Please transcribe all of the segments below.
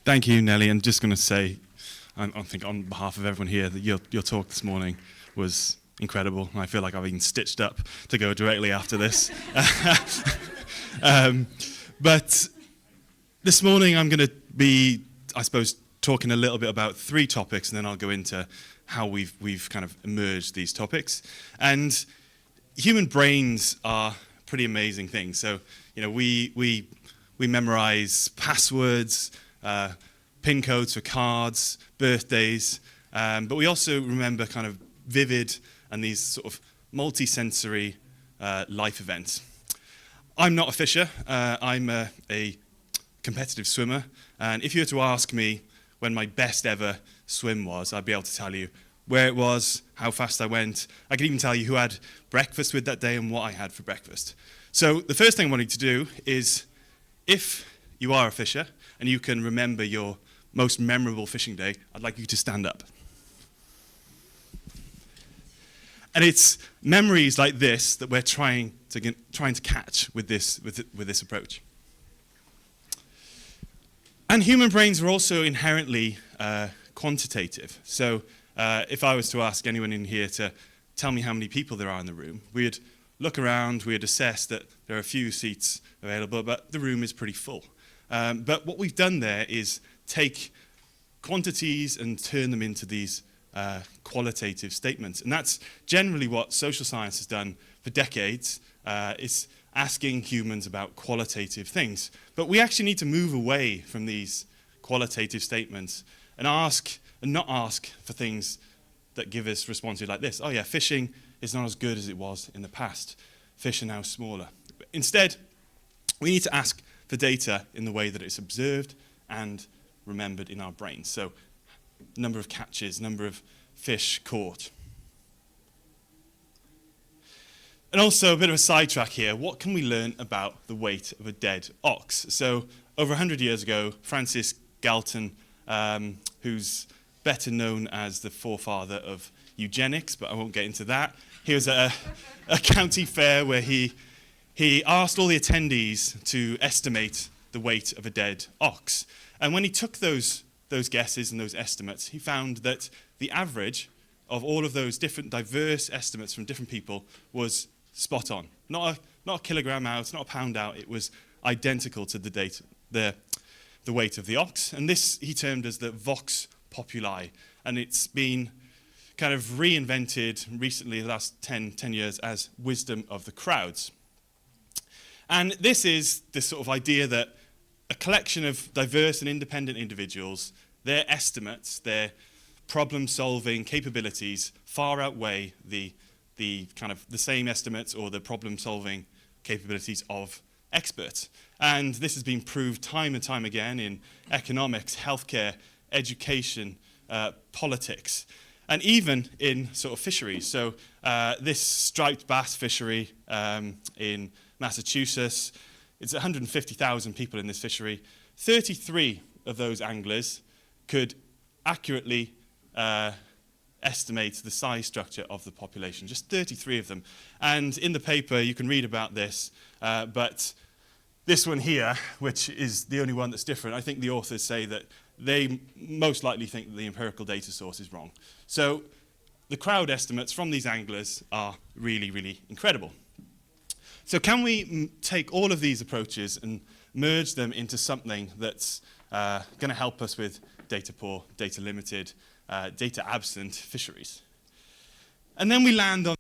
Thank you, Nelly. And just going to say, I think on behalf of everyone here, that your talk this morning was incredible. I feel like I've been stitched up to go directly after this. But this morning I'm going to be, I suppose, talking a little bit about three topics, and then I'll go into how we've kind of emerged these topics. And human brains are pretty amazing things. So, we memorize passwords, PIN codes for cards, birthdays, but we also remember kind of vivid and these sort of multi-sensory life events. I'm not a fisher. I'm a competitive swimmer, and if you were to ask me when my best ever swim was, I'd be able to tell you where it was, how fast I went. I could even tell you who had breakfast with that day and what I had for breakfast. So the first thing I wanted to do is, if you are a fisher and you can remember your most memorable fishing day, I'd like you to stand up. And it's memories like this that we're trying to catch with this approach. And human brains are also inherently quantitative. So if I was to ask anyone in here to tell me how many people there are in the room, we'd look around, we'd assess that there are a few seats available, but the room is pretty full. But what we've done there is take quantities and turn them into these qualitative statements. And that's generally what social science has done for decades. It's asking humans about qualitative things. But we actually need to move away from these qualitative statements and not ask for things that give us responses like this. Oh yeah, fishing is not as good as it was in the past. Fish are now smaller. Instead, we need to ask for data in the way that it's observed and remembered in our brains. So, number of catches, number of fish caught. And also, a bit of a sidetrack here, what can we learn about the weight of a dead ox? So, over 100 years ago, Francis Galton, who's better known as the forefather of eugenics, but I won't get into that. He was at a county fair where he asked all the attendees to estimate the weight of a dead ox. And when he took those guesses and those estimates, he found that the average of all of those different diverse estimates from different people was spot on. Not a kilogram out, not a pound out. It was identical to the weight of the ox. And this he termed as the vox populi. And it's been kind of reinvented recently, the last 10 years, as wisdom of the crowds. And this is the sort of idea that a collection of diverse and independent individuals, their estimates, their problem-solving capabilities far outweigh the kind of the same estimates or the problem-solving capabilities of experts. And this has been proved time and time again in economics, healthcare, education, politics, and even in sort of fisheries. So this striped bass fishery in Massachusetts, it's 150,000 people in this fishery. 33 of those anglers could accurately estimate the size structure of the population, just 33 of them. And in the paper, you can read about this, but this one here, which is the only one that's different, I think the authors say that they most likely think that the empirical data source is wrong. So the crowd estimates from these anglers are really, really incredible. So can we take all of these approaches and merge them into something that's going to help us with data poor, data limited, data absent fisheries? And then we land on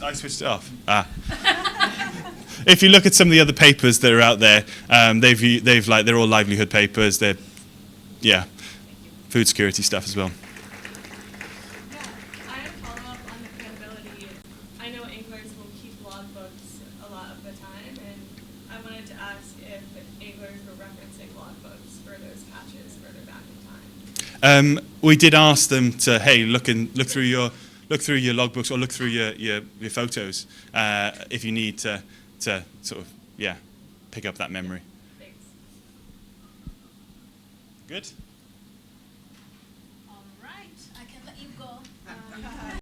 I switched it off. If you look at some of the other papers that are out there, they're all livelihood papers. They're, yeah, food security stuff as well. Yeah, I have a follow-up on the credibility. I know anglers will keep logbooks a lot of the time, and I wanted to ask if anglers were referencing logbooks for those catches further back in time. We did ask them to, hey, look through your logbooks or look through your photos if you need to sort of, yeah, pick up that memory. Thanks. Good.